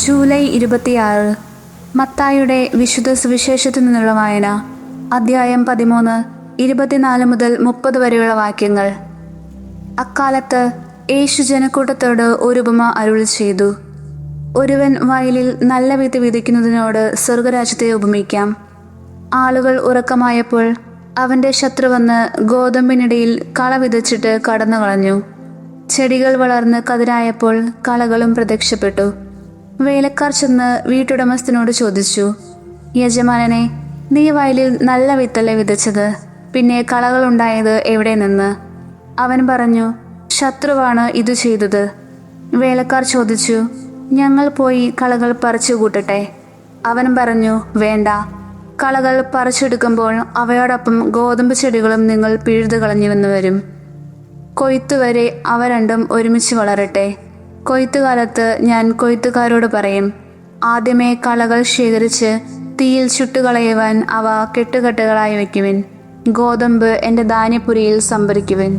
July 26. മത്തായിയുടെ വിശുദ്ധ സുവിശേഷത്തിൽ നിന്നുള്ള വായന. അധ്യായം 13, 24 മുതൽ 30 വരെയുള്ള വാക്യങ്ങൾ. അക്കാലത്ത് യേശു ജനക്കൂട്ടത്തോട് ഒരു ഉപമ അരുളി ചെയ്തു. ഒരുവൻ വയലിൽ നല്ല വിത്ത് വിതയ്ക്കുന്നതിനോട് സ്വർഗരാജ്യത്തെ ഉപമിക്കാം. ആളുകൾ ഉറക്കമായപ്പോൾ അവൻ്റെ ശത്രു വന്ന് ഗോതമ്പിനിടയിൽ കള വിതച്ചിട്ട് കടന്നു കളഞ്ഞു. ചെടികൾ വളർന്ന് കതിരായപ്പോൾ കളകളും പ്രത്യക്ഷപ്പെട്ടു. വേലക്കാർ ചെന്ന് വീട്ടുടമസ്ഥനോട് ചോദിച്ചു, യജമാനനെ, നീ വയലിൽ നല്ല വിത്തല്ലേ വിതച്ചത്, പിന്നെ കളകളുണ്ടായത് എവിടെ നിന്ന്? അവൻ പറഞ്ഞു, ശത്രുവാണ് ഇതു ചെയ്തത്. വേലക്കാർ ചോദിച്ചു, ഞങ്ങൾ പോയി കളകൾ പറിച്ചു കൂട്ടട്ടെ? അവൻ പറഞ്ഞു, വേണ്ട. കളകൾ പറിച്ചെടുക്കുമ്പോൾ അവയോടൊപ്പം ഗോതമ്പ് ചെടികളും നിങ്ങൾ പിഴുതു കളഞ്ഞുവെന്ന് വരും. കൊയ്ത്തുവരെ അവ രണ്ടും ഒരുമിച്ച് വളരട്ടെ. കൊയ്ത്തുകാലത്ത് ഞാൻ കൊയ്ത്തുകാരോട് പറയും, ആദ്യമേ കളകൾ ശേഖരിച്ച് തീയിൽ ചുട്ടുകളയുവാൻ അവ കെട്ടുകെട്ടുകളായി വയ്ക്കുവിൻ. ഗോതമ്പ് എൻ്റെ ധാന്യപ്പുരയിൽ സംഭരിക്കുവിൻ.